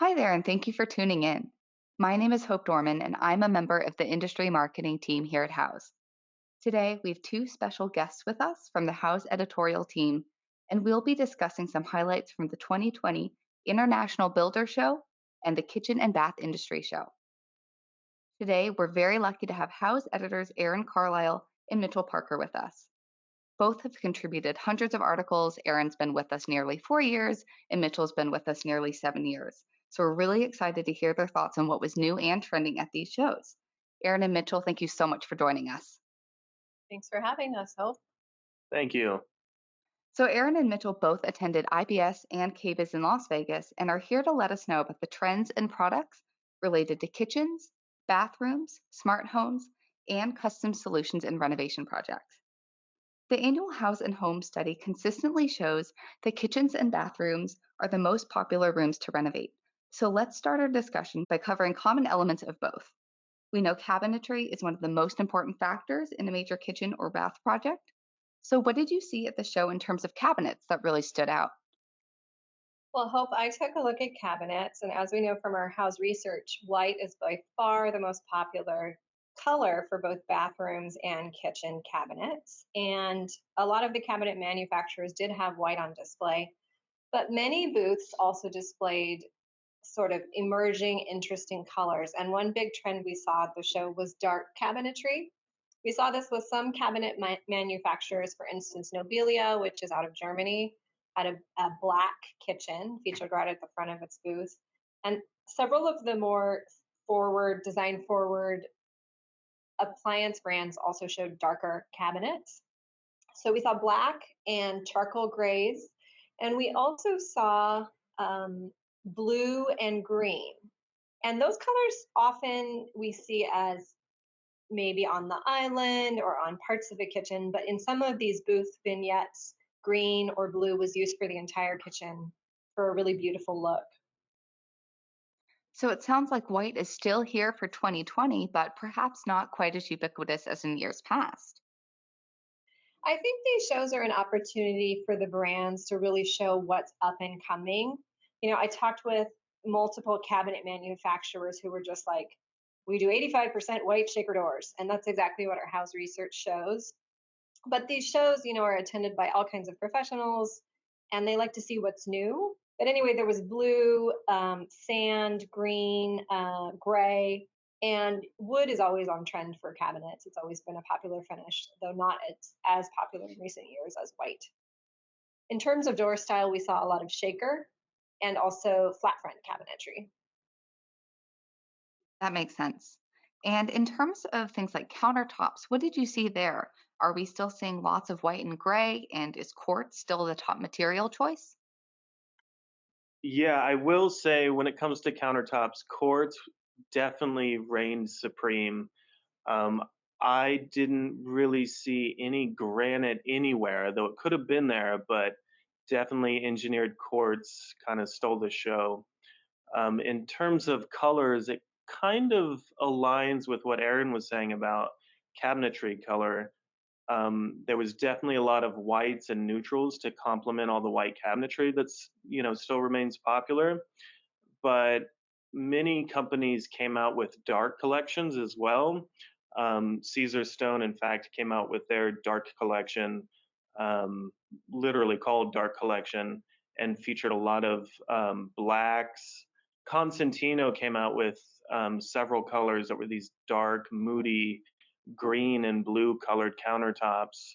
Hi there, and thank you for tuning in. My name is Hope Dorman, and I'm a member of the industry marketing team here at Houzz. Today, we have two special guests with us from the Houzz editorial team, and we'll be discussing some highlights from the 2020 International Builder Show and the Kitchen and Bath Industry Show. Today, we're very lucky to have Houzz editors Erin Carlisle and Mitchell Parker with us. Both have contributed hundreds of articles. Erin's been with us nearly 4 years, and Mitchell's been with us nearly 7 years. So we're really excited to hear their thoughts on what was new and trending at these shows. Erin and Mitchell, thank you so much for joining us. Thanks for having us, Hope. Thank you. So Erin and Mitchell both attended IBS and KBIS in Las Vegas and are here to let us know about the trends and products related to kitchens, bathrooms, smart homes, and custom solutions and renovation projects. The annual House and Home study consistently shows that kitchens and bathrooms are the most popular rooms to renovate. So let's start our discussion by covering common elements of both. We know cabinetry is one of the most important factors in a major kitchen or bath project. So, what did you see at the show in terms of cabinets that really stood out? Well, Hope, I took a look at cabinets, and as we know from our house research, white is by far the most popular color for both bathrooms and kitchen cabinets. And a lot of the cabinet manufacturers did have white on display, but many booths also displayed sort of emerging, interesting colors. And one big trend we saw at the show was dark cabinetry. We saw this with some cabinet manufacturers, for instance, Nobilia, which is out of Germany, had a black kitchen featured right at the front of its booth. And several of the more design forward appliance brands also showed darker cabinets. So we saw black and charcoal grays, and we also saw blue and green. And those colors often we see as maybe on the island or on parts of the kitchen, but in some of these booth vignettes, green or blue was used for the entire kitchen for a really beautiful look. So, it sounds like white is still here for 2020, but perhaps not quite as ubiquitous as in years past. I think these shows are an opportunity for the brands to really show what's up and coming. I talked with multiple cabinet manufacturers who were just like, we do 85% white shaker doors. And that's exactly what our house research shows. But these shows, are attended by all kinds of professionals and they like to see what's new. But anyway, there was blue, sand, green, gray, and wood is always on trend for cabinets. It's always been a popular finish, though not as popular in recent years as white. In terms of door style, we saw a lot of shaker and also flat front cabinetry. That makes sense. And in terms of things like countertops, what did you see there? Are we still seeing lots of white and gray? And is quartz still the top material choice? Yeah, I will say when it comes to countertops, quartz definitely reigns supreme. Um, I didn't really see any granite anywhere, though it could have been there, but definitely engineered quartz kind of stole the show. In terms of colors, it kind of aligns with what Aaron was saying about cabinetry color. There was definitely a lot of whites and neutrals to complement all the white cabinetry that's still remains popular. But many companies came out with dark collections as well. Caesar Stone, in fact, came out with their dark collection, um, literally called Dark Collection, and featured a lot of blacks. Constantino came out with several colors that were these dark, moody green and blue colored countertops,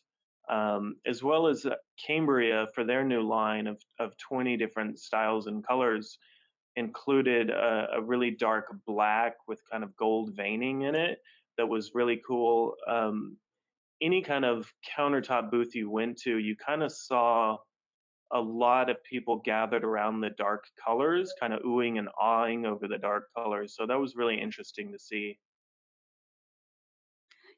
as well as Cambria for their new line of 20 different styles and colors included a really dark black with kind of gold veining in it that was really cool. Any kind of countertop booth you went to, you kind of saw a lot of people gathered around the dark colors, kind of oohing and awing over the dark colors. So that was really interesting to see.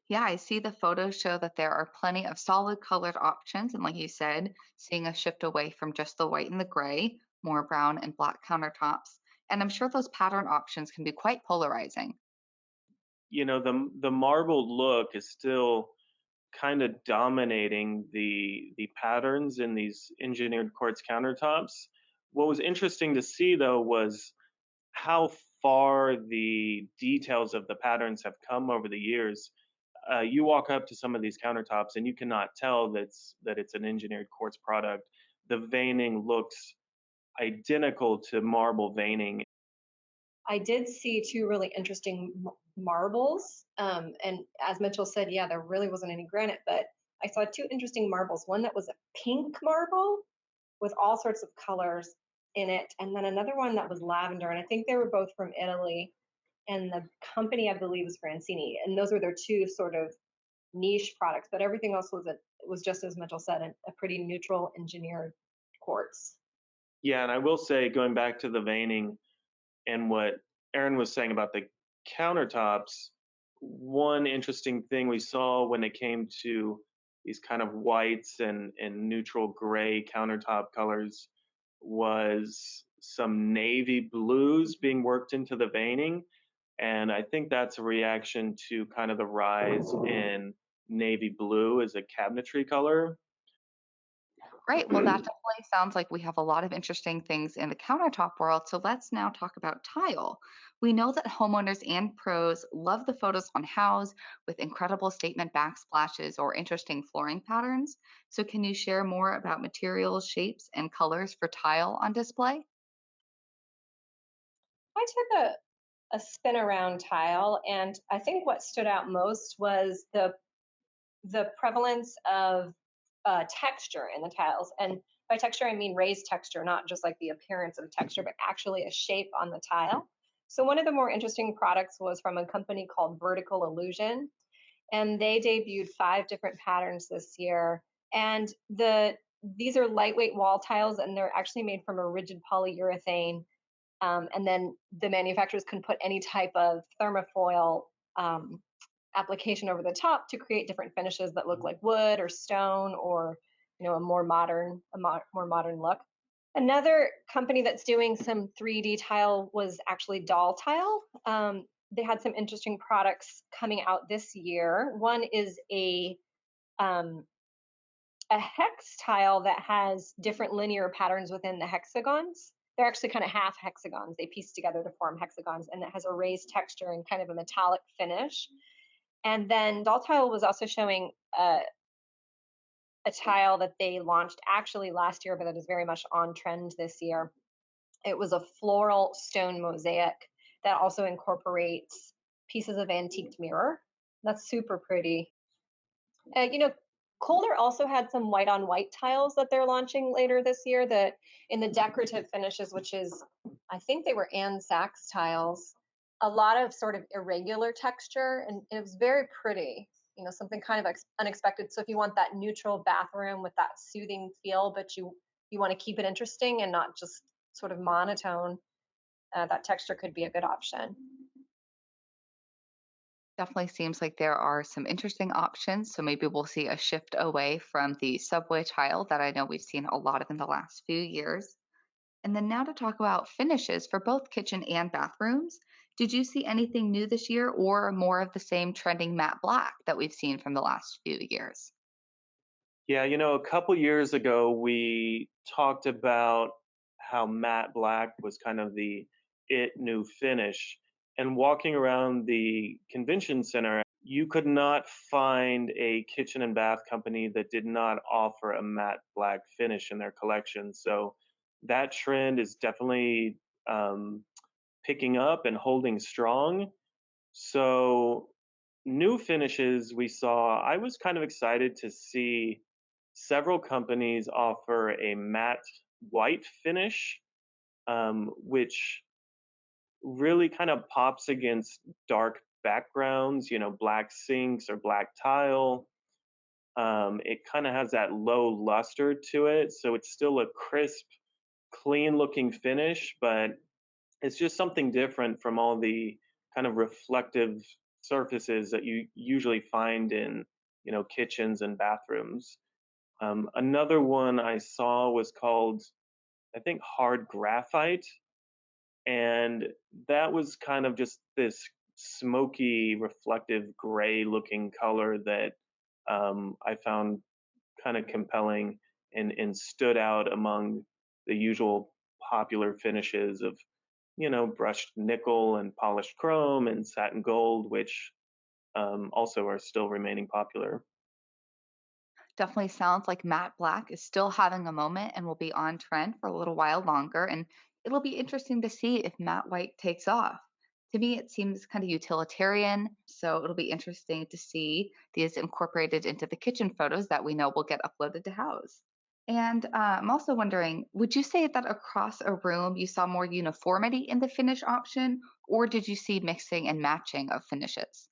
Yeah, I see the photos show that there are plenty of solid colored options. And like you said, seeing a shift away from just the white and the gray, more brown and black countertops. And I'm sure those pattern options can be quite polarizing. The marbled look is still kind of dominating the patterns in these engineered quartz countertops. What was interesting to see though was how far the details of the patterns have come over the years. You walk up to some of these countertops and you cannot tell that it's an engineered quartz product. The veining looks identical to marble veining. I did see two really interesting marbles. And as Mitchell said, yeah, there really wasn't any granite, but I saw two interesting marbles. One that was a pink marble with all sorts of colors in it, and then another one that was lavender. And I think they were both from Italy. And the company, I believe, was Francini. And those were their two sort of niche products. But everything else was just as Mitchell said, a pretty neutral engineered quartz. Yeah, and I will say, going back to the veining and what Aaron was saying about the countertops, one interesting thing we saw when it came to these kind of whites and neutral gray countertop colors was some navy blues being worked into the veining. And I think that's a reaction to kind of the rise in navy blue as a cabinetry color. Great. Well, that definitely sounds like we have a lot of interesting things in the countertop world. So let's now talk about tile. We know that homeowners and pros love the photos on Houzz with incredible statement backsplashes or interesting flooring patterns. So, can you share more about materials, shapes, and colors for tile on display? I took a spin around tile, and I think what stood out most was the prevalence of texture in the tiles. And by texture, I mean raised texture, not just like the appearance of texture, but actually a shape on the tile. So one of the more interesting products was from a company called Vertical Illusion, and they debuted 5 different patterns this year. And these are lightweight wall tiles, and they're actually made from a rigid polyurethane. And then the manufacturers can put any type of thermofoil application over the top to create different finishes that look like wood or stone, or a more modern look. Another company that's doing some 3D tile was actually Doll Tile. They had some interesting products coming out this year. One is um, a hex tile that has different linear patterns within the hexagons. They're actually kind of half hexagons. They piece together to form hexagons, and it has a raised texture and kind of a metallic finish. And then Doll Tile was also showing a tile that they launched actually last year, but that is very much on trend this year. It was a floral stone mosaic that also incorporates pieces of antiqued mirror. That's super pretty. Uh, you know, Kohler also had some white on white tiles that they're launching later this year that in the decorative finishes, which is, I think they were Anne Sachs tiles, a lot of sort of irregular texture, and it was very pretty. Something kind of unexpected. So if you want that neutral bathroom with that soothing feel, but you want to keep it interesting and not just sort of monotone, that texture could be a good option. Definitely seems like there are some interesting options. So maybe we'll see a shift away from the subway tile that I know we've seen a lot of in the last few years. And then now to talk about finishes for both kitchen and bathrooms. Did you see anything new this year or more of the same trending matte black that we've seen from the last few years? Yeah, a couple years ago, we talked about how matte black was kind of the new finish. And walking around the convention center, you could not find a kitchen and bath company that did not offer a matte black finish in their collection. So that trend is definitely picking up and holding strong. So new finishes we saw, I was kind of excited to see several companies offer a matte white finish, which really kind of pops against dark backgrounds, black sinks or black tile. It kind of has that low luster to it. So it's still a crisp, clean looking finish, but it's just something different from all the kind of reflective surfaces that you usually find in, kitchens and bathrooms. Another one I saw was called, I think, hard graphite, and that was kind of just this smoky, reflective, gray-looking color that I found kind of compelling and stood out among the usual popular finishes of brushed nickel and polished chrome and satin gold, which also are still remaining popular. Definitely sounds like matte black is still having a moment and will be on trend for a little while longer. And it'll be interesting to see if matte white takes off. To me, it seems kind of utilitarian. So it'll be interesting to see these incorporated into the kitchen photos that we know will get uploaded to House. And I'm also wondering, would you say that across a room you saw more uniformity in the finish option, or did you see mixing and matching of finishes?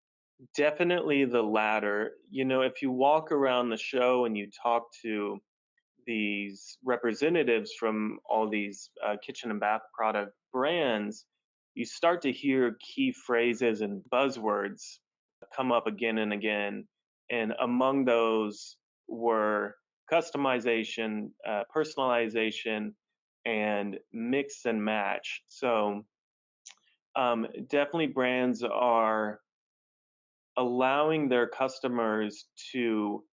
Definitely the latter. If you walk around the show and you talk to these representatives from all these kitchen and bath product brands, you start to hear key phrases and buzzwords come up again and again. And among those were customization, personalization, and mix and match. So definitely brands are allowing their customers to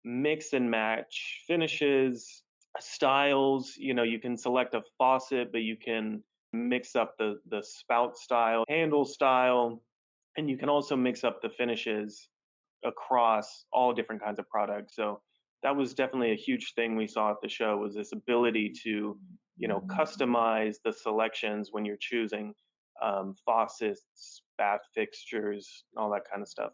mix and match finishes, styles. You can select a faucet, but you can mix up the spout style, handle style, and you can also mix up the finishes across all different kinds of products. So that was definitely a huge thing we saw at the show, was this ability to, customize the selections when you're choosing faucets, bath fixtures, all that kind of stuff.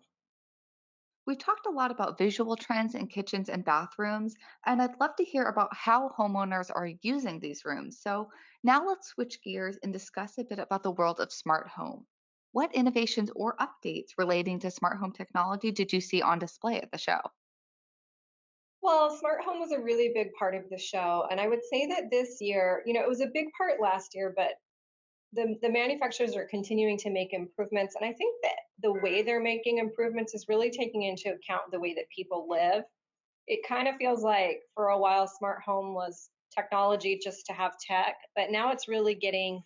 We've talked a lot about visual trends in kitchens and bathrooms, and I'd love to hear about how homeowners are using these rooms. So now let's switch gears and discuss a bit about the world of smart home. What innovations or updates relating to smart home technology did you see on display at the show? Well, smart home was a really big part of the show. And I would say that this year, it was a big part last year, but the manufacturers are continuing to make improvements. And I think that the way they're making improvements is really taking into account the way that people live. It kind of feels like for a while, smart home was technology just to have tech, but now it's really getting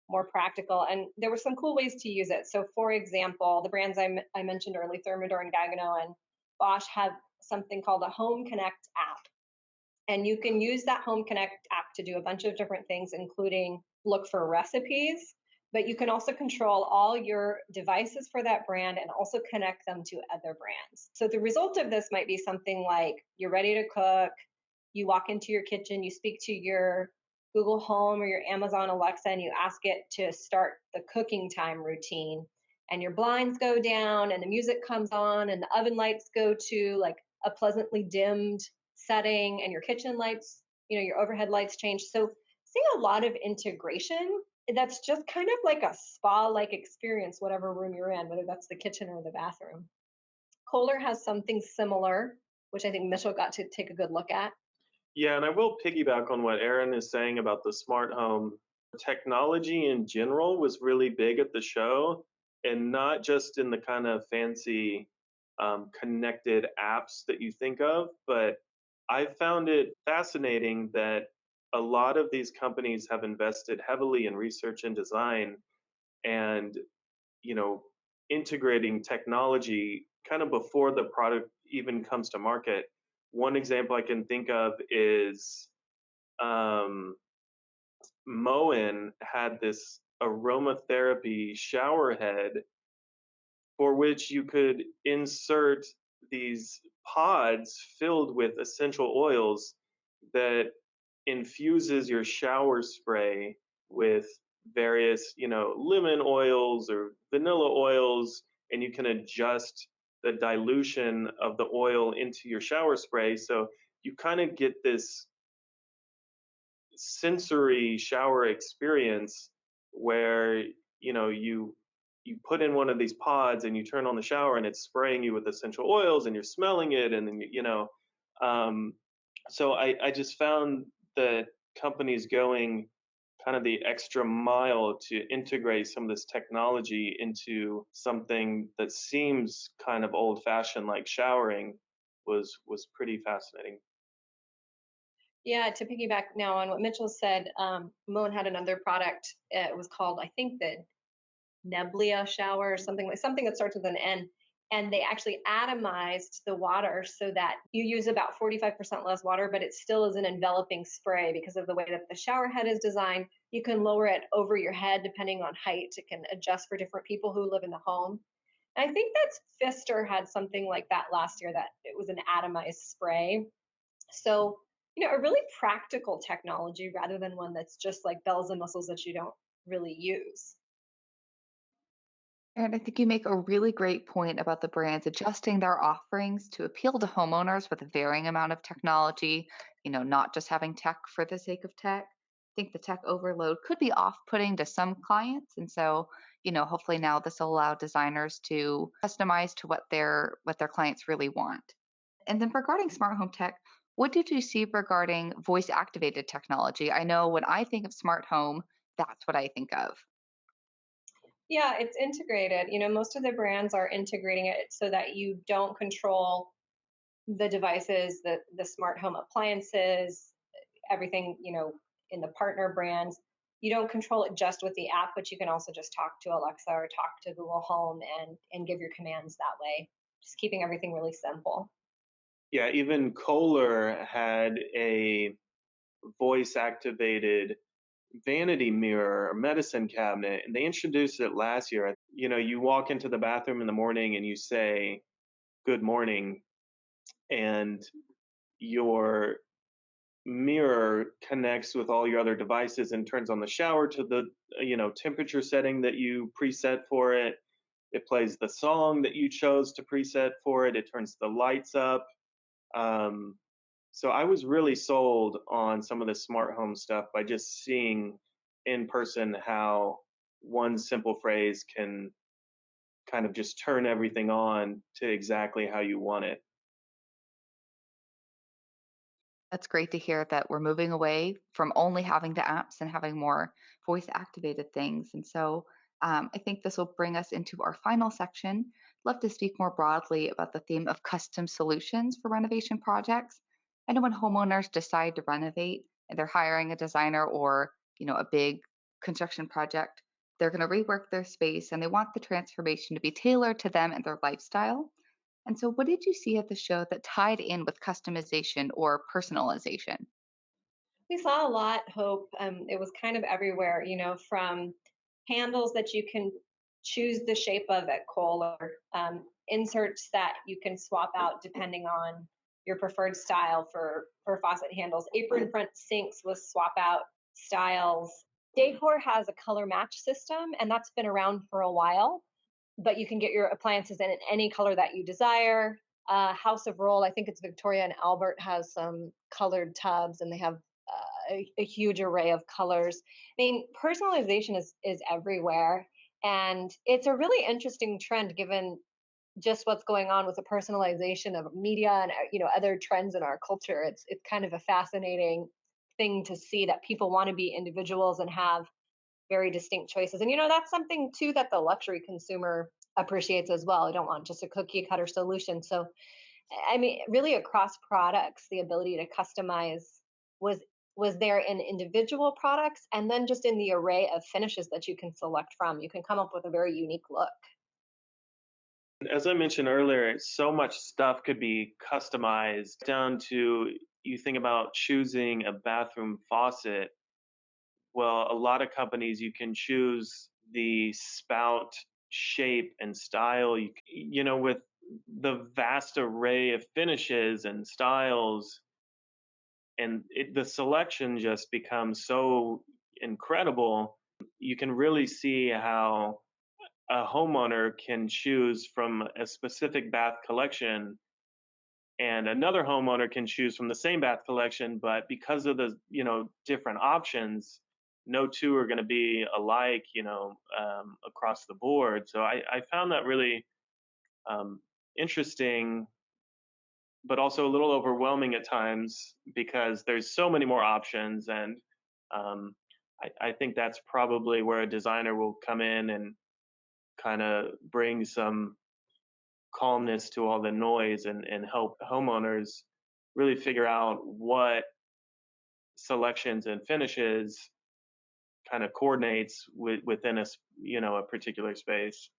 more practical. And there were some cool ways to use it. So, for example, the brands I mentioned earlier, Thermador and Gagano and Bosch, have something called a Home Connect app. And you can use that Home Connect app to do a bunch of different things, including look for recipes. But you can also control all your devices for that brand and also connect them to other brands. So the result of this might be something like you're ready to cook, you walk into your kitchen, you speak to your Google Home or your Amazon Alexa, and you ask it to start the cooking time routine. And your blinds go down, and the music comes on, and the oven lights go to like a pleasantly dimmed setting, and your kitchen lights, your overhead lights change. So, seeing a lot of integration that's just kind of like a spa like experience, whatever room you're in, whether that's the kitchen or the bathroom. Kohler has something similar, which I think Mitchell got to take a good look at. Yeah, and I will piggyback on what Aaron is saying about the smart home. Technology in general was really big at the show, and not just in the kind of fancy connected apps that you think of, but I found it fascinating that a lot of these companies have invested heavily in research and design and, you know, integrating technology kind of before the product even comes to market. One example I can think of is um, Moen had this aromatherapy shower head for which you could insert these pods filled with essential oils that infuses your shower spray with various, lemon oils or vanilla oils, and you can adjust the dilution of the oil into your shower spray. So you kind of get this sensory shower experience where you put in one of these pods and you turn on the shower and it's spraying you with essential oils and you're smelling it, and then um, so I just found that companies going kind of the extra mile to integrate some of this technology into something that seems kind of old fashioned like showering was pretty fascinating. Yeah, to piggyback now on what Mitchell said, Moen had another product. It was called, I think, the Neblia shower or something that starts with an N. and they actually atomized the water so that you use about 45% less water, but it still is an enveloping spray because of the way that the shower head is designed. You can lower it over your head depending on height. It can adjust for different people who live in the home. And I think that Pfister had something like that last year, that it was an atomized spray. So, a really practical technology rather than one that's just like bells and whistles that you don't really use. And I think you make a really great point about the brands adjusting their offerings to appeal to homeowners with a varying amount of technology, not just having tech for the sake of tech. I think the tech overload could be off-putting to some clients. And so, hopefully now this will allow designers to customize to what their clients really want. And then regarding smart home tech, what did you see regarding voice activated technology? I know when I think of smart home, that's what I think of. Yeah, it's integrated. Most of the brands are integrating it so that you don't control the devices, the smart home appliances, everything, in the partner brands. You don't control it just with the app, but you can also just talk to Alexa or talk to Google Home and give your commands that way. Just keeping everything really simple. Yeah, even Kohler had a voice activated vanity mirror or medicine cabinet, and they introduced it last year. You walk into the bathroom in the morning and you say good morning, and your mirror connects with all your other devices and turns on the shower to the temperature setting that you preset for it. It plays the song that you chose to preset for it. It turns the lights up. um, so I was really sold on some of the smart home stuff by just seeing in person how one simple phrase can kind of just turn everything on to exactly how you want it. That's great to hear that we're moving away from only having the apps and having more voice activated things. And so I think this will bring us into our final section. Love to speak more broadly about the theme of custom solutions for renovation projects. I know when homeowners decide to renovate and they're hiring a designer or, a big construction project, they're going to rework their space and they want the transformation to be tailored to them and their lifestyle. And so, what did you see at the show that tied in with customization or personalization? We saw a lot, Hope. It was kind of everywhere, from handles that you can choose the shape of at Kohler, inserts that you can swap out depending on your preferred style for faucet handles, apron front sinks with swap out styles. Decor has a color match system, and that's been around for a while, but you can get your appliances in any color that you desire. House of Roll, I think it's Victoria and Albert, has some colored tubs, and they have a huge array of colors. I mean, personalization is everywhere, and it's a really interesting trend given just what's going on with the personalization of media and other trends in our culture. It's kind of a fascinating thing to see that people want to be individuals and have very distinct choices. And that's something too that the luxury consumer appreciates as well. I don't want just a cookie cutter solution. So I mean, really across products, the ability to customize was was there in individual products and then just in the array of finishes that you can select from. You can come up with a very unique look. As I mentioned earlier, so much stuff could be customized down to you think about choosing a bathroom faucet. Well, a lot of companies you can choose the spout shape and style. With the vast array of finishes and styles, and the selection just becomes so incredible. You can really see how a homeowner can choose from a specific bath collection and another homeowner can choose from the same bath collection, but because of the different options, no two are going to be alike, across the board. So I found that really um, interesting, but also a little overwhelming at times because there's so many more options. And um, I think that's probably where a designer will come in and kind of bring some calmness to all the noise and help homeowners really figure out what selections and finishes kind of coordinates within a particular space.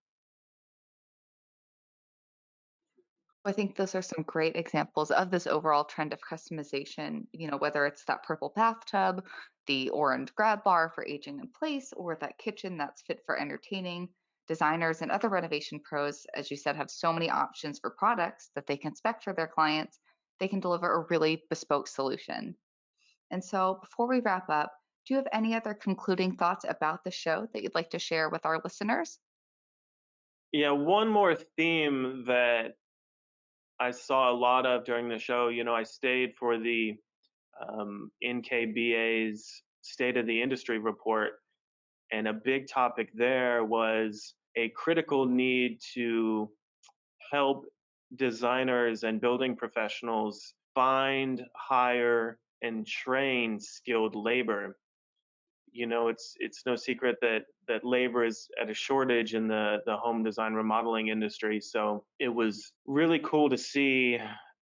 I think those are some great examples of this overall trend of customization, whether it's that purple bathtub, the orange grab bar for aging in place, or that kitchen that's fit for entertaining. Designers and other renovation pros, as you said, have so many options for products that they can spec for their clients. They can deliver a really bespoke solution. And so, before we wrap up, do you have any other concluding thoughts about the show that you'd like to share with our listeners? Yeah, one more theme that I saw a lot of during the show. I stayed for the NKBA's State of the Industry report, and a big topic there was a critical need to help designers and building professionals find, hire, and train skilled labor. It's no secret that labor is at a shortage in the home design remodeling industry. So it was really cool to see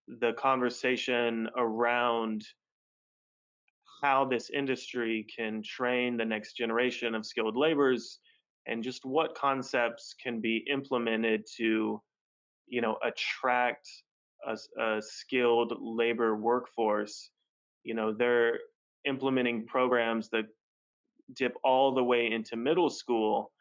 the conversation around how this industry can train the next generation of skilled laborers and just what concepts can be implemented to attract a skilled labor workforce. They're implementing programs that dip all the way into middle school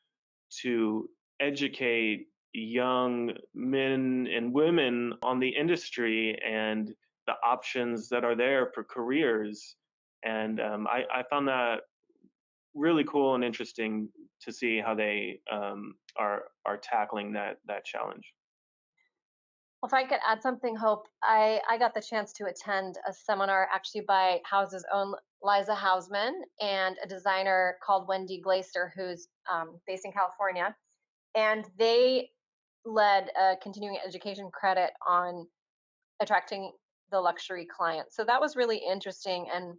to educate young men and women on the industry and the options that are there for careers. And I found that really cool and interesting to see how they are tackling that challenge. Well, if I could add something, Hope, I got the chance to attend a seminar actually by House's own Liza Hausman and a designer called Wendy Glaser, who's based in California. And they led a continuing education credit on attracting the luxury client. So that was really interesting. And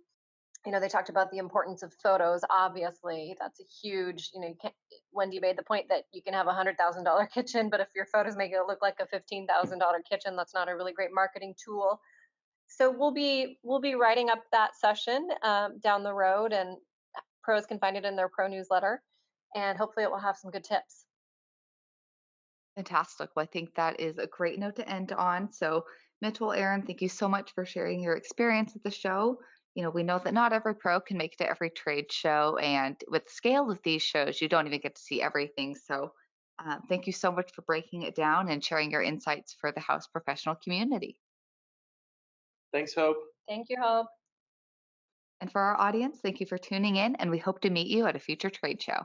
they talked about the importance of photos. Obviously, that's a huge. You can't. Wendy made the point that you can have $100,000 kitchen, but if your photos make it look like a $15,000 kitchen, that's not a really great marketing tool. So we'll be writing up that session down the road, and pros can find it in their pro newsletter, and hopefully it will have some good tips. Fantastic. Well, I think that is a great note to end on. So, Mitchell, Aaron, thank you so much for sharing your experience at the show. We know that not every pro can make it to every trade show, and with the scale of these shows, you don't even get to see everything. So, thank you so much for breaking it down and sharing your insights for the house professional community. Thanks, Hope. Thank you, Hope. And for our audience, thank you for tuning in, and we hope to meet you at a future trade show.